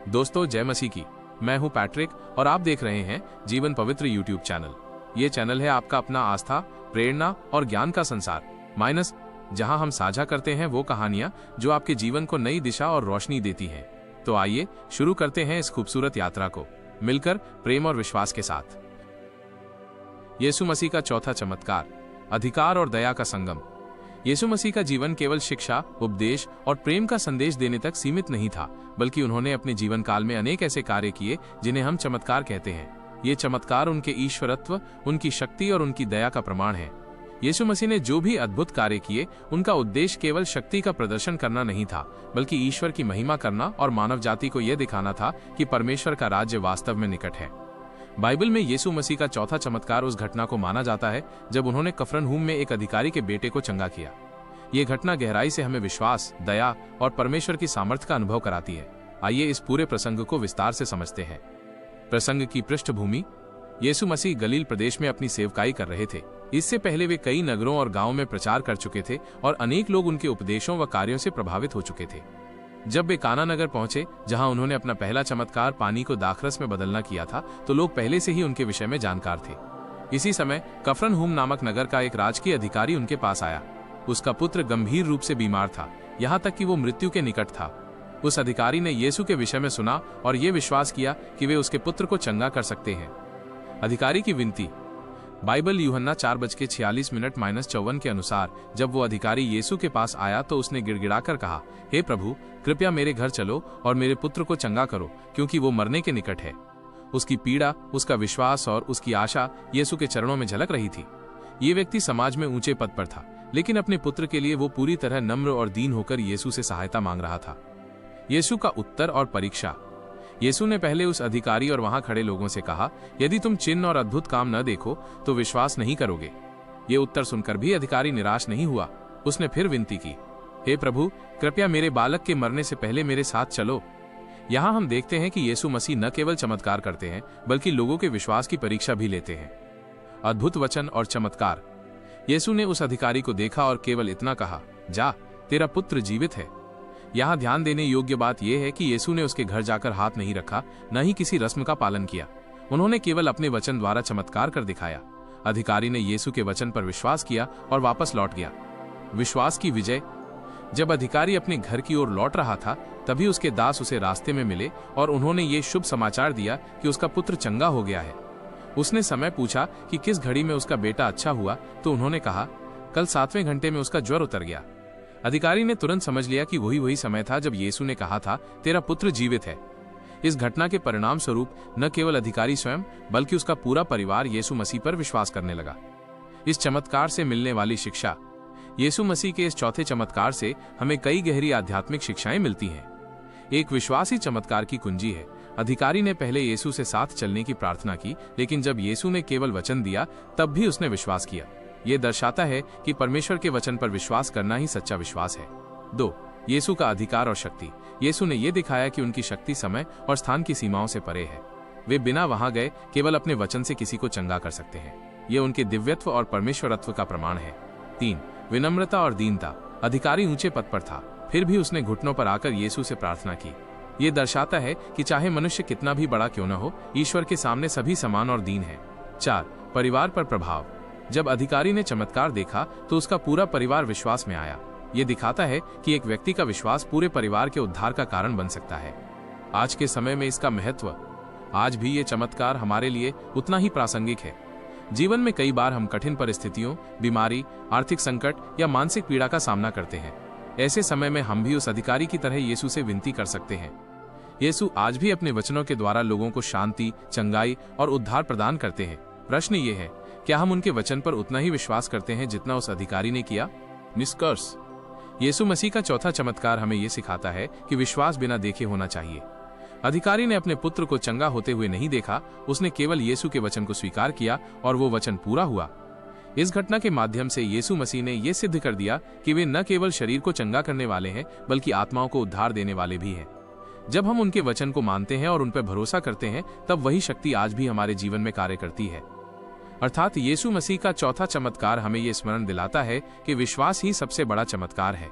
दोस्तों, जय मसीह की। मैं हूं पैट्रिक और आप देख रहे हैं जीवन पवित्र यूट्यूब चैनल। ये चैनल है आपका अपना आस्था, प्रेरणा और ज्ञान का संसार माइनस, जहां हम साझा करते हैं वो कहानियां जो आपके जीवन को नई दिशा और रोशनी देती हैं। तो आइए शुरू करते हैं इस खूबसूरत यात्रा को मिलकर प्रेम और विश्वास के साथ। यीशु मसीह का चौथा चमत्कार, अधिकार और दया का संगम। यीशु मसीह का जीवन केवल शिक्षा, उपदेश और प्रेम का संदेश देने तक सीमित नहीं था, बल्कि उन्होंने अपने जीवन काल में अनेक ऐसे कार्य किए जिन्हें हम चमत्कार कहते हैं। ये चमत्कार उनके ईश्वरत्व, उनकी शक्ति और उनकी दया का प्रमाण है। यीशु मसीह ने जो भी अद्भुत कार्य किए, उनका उद्देश्य केवल शक्ति का प्रदर्शन करना नहीं था, बल्कि ईश्वर की महिमा करना और मानव जाति को यह दिखाना था कि परमेश्वर का राज्य वास्तव में निकट है। बाइबल में यीशु मसीह का चौथा चमत्कार उस घटना को माना जाता है जब उन्होंने कफरनहूम में एक अधिकारी के बेटे को चंगा किया। ये घटना गहराई से हमें विश्वास, दया और परमेश्वर की सामर्थ्य का अनुभव कराती है। आइए इस पूरे प्रसंग को विस्तार से समझते हैं। प्रसंग की पृष्ठभूमि। यीशु मसीह गलील प्रदेश में अपनी सेवकाई कर रहे थे। इससे पहले वे कई नगरों और गांवों में प्रचार कर चुके थे और अनेक लोग उनके उपदेशों व कार्यों से प्रभावित हो चुके थे। जब वे काना नगर पहुंचे, जहां उन्होंने अपना पहला चमत्कार पानी को दाखरस में बदलना किया था, तो लोग पहले से ही उनके विषय में जानकार थे। इसी समय कफरनहूम नामक नगर का एक राजकीय अधिकारी उनके पास आया। उसका पुत्र गंभीर रूप से बीमार था, यहाँ तक कि वो मृत्यु के निकट था। उस अधिकारी ने यीशु के विषय में सुना और ये विश्वास किया कि वे उसके पुत्र को चंगा कर सकते हैं। अधिकारी की विनती। बाइबल यूहन्ना 4:46 - 54 के अनुसार जब वो अधिकारी यीशु के पास आया तो उसने गिड़गिड़ाकर कहा, हे प्रभु, कृपया मेरे घर चलो और मेरे पुत्र को चंगा करो, क्योंकि वो मरने के निकट है। उसकी पीड़ा, उसका विश्वास और उसकी आशा यीशु के चरणों में झलक रही थी। ये व्यक्ति समाज में ऊंचे पद पर था, लेकिन अपने पुत्र के लिए वो पूरी तरह नम्र और दीन होकर यीशु से सहायता मांग रहा था। यीशु का उत्तर और परीक्षा। यीशु ने पहले उस अधिकारी और वहां खड़े लोगों से कहा, यदि तुम चिन्ह और अद्भुत काम न देखो तो विश्वास नहीं करोगे। ये उत्तर सुनकर भी अधिकारी निराश नहीं हुआ। उसने फिर विनती की, हे प्रभु, कृपया मेरे बालक के मरने से पहले मेरे साथ चलो। यहाँ हम देखते हैं कि यीशु मसीह न केवल चमत्कार करते हैं, बल्कि लोगों के विश्वास की परीक्षा भी लेते हैं। अद्भुत वचन और चमत्कार। यीशु ने उस अधिकारी को देखा और केवल इतना कहा, जा, तेरा पुत्र जीवित है। यहाँ ध्यान देने योग्य बात यह है कि यीशु ने उसके घर जाकर हाथ नहीं रखा, न ही किसी रस्म का पालन किया। उन्होंने केवल अपने वचन द्वारा चमत्कार कर दिखाया। अधिकारी ने यीशु के वचन पर विश्वास किया और वापस लौट गया। विश्वास की विजय। जब अधिकारी अपने घर की ओर लौट रहा था, तभी उसके दास उसे रास्ते में मिले और उन्होंने ये शुभ समाचार दिया कि उसका पुत्र चंगा हो गया है। उसने समय पूछा कि किस घड़ी में उसका बेटा अच्छा हुआ, तो उन्होंने कहा, कल 7वें घंटे में उसका ज्वर उतर गया। अधिकारी ने तुरंत समझ लिया कि वही समय था जब यीशु ने कहा था, तेरा पुत्र जीवित है। इस घटना के परिणाम स्वरूप न केवल अधिकारी स्वयं, बल्कि उसका पूरा परिवार यीशु मसीह पर विश्वास करने लगा। इस चमत्कार से मिलने वाली शिक्षा। यीशु मसीह के इस चौथे चमत्कार से हमें कई गहरी आध्यात्मिक शिक्षाएं मिलती हैं। एक विश्वास ही चमत्कार की कुंजी है। अधिकारी ने पहले यीशु से साथ चलने की प्रार्थना की, लेकिन जब यीशु ने केवल वचन दिया, तब भी उसने विश्वास किया। यह दर्शाता है कि परमेश्वर के वचन पर विश्वास करना ही सच्चा विश्वास है। 2. यीशु का अधिकार और शक्ति। यीशु ने यह दिखाया कि उनकी शक्ति समय और स्थान की सीमाओं से परे है। वे बिना वहां गए केवल अपने वचन से किसी को चंगा कर सकते हैं। यह उनके दिव्यत्व और परमेश्वरत्व का प्रमाण है। 3. विनम्रता और दीनता। अधिकारी ऊंचे पद पर था, फिर भी उसने घुटनों पर आकर यीशु से प्रार्थना की। यह दर्शाता है कि चाहे मनुष्य कितना भी बड़ा क्यों न हो, ईश्वर के सामने सभी समान और दीन है। 4. परिवार पर प्रभाव। जब अधिकारी ने चमत्कार देखा तो उसका पूरा परिवार विश्वास में आया। यह दिखाता है कि एक व्यक्ति का विश्वास पूरे परिवार के उद्धार का कारण बन सकता है। आज के समय में इसका महत्व। आज भी ये चमत्कार हमारे लिए उतना ही प्रासंगिक है। जीवन में कई बार हम कठिन परिस्थितियों, बीमारी, आर्थिक संकट या मानसिक पीड़ा का सामना करते हैं। ऐसे समय में हम भी उस अधिकारी की तरह यीशु से विनती कर सकते हैं। यीशु आज भी अपने वचनों के द्वारा लोगों को शांति, चंगाई और उद्धार प्रदान करते हैं। प्रश्न ये है, क्या हम उनके वचन पर उतना ही विश्वास करते हैं जितना उस अधिकारी ने किया? निष्कर्ष। यीशु मसीह का चौथा चमत्कार हमें यह सिखाता है कि विश्वास बिना देखे होना चाहिए। अधिकारी ने अपने पुत्र को चंगा होते हुए नहीं देखा, उसने केवल यीशु के वचन को स्वीकार किया और वो वचन पूरा हुआ। इस घटना के माध्यम से यीशु मसीह ने यह सिद्ध कर दिया कि वे न केवल शरीर को चंगा करने वाले हैं, बल्कि आत्माओं को उद्धार देने वाले भी हैं। जब हम उनके वचन को मानते हैं और उन पर भरोसा करते हैं, तब वही शक्ति आज भी हमारे जीवन में कार्य करती है। अर्थात यीशु मसीह का चौथा चमत्कार हमें यह स्मरण दिलाता है कि विश्वास ही सबसे बड़ा चमत्कार है।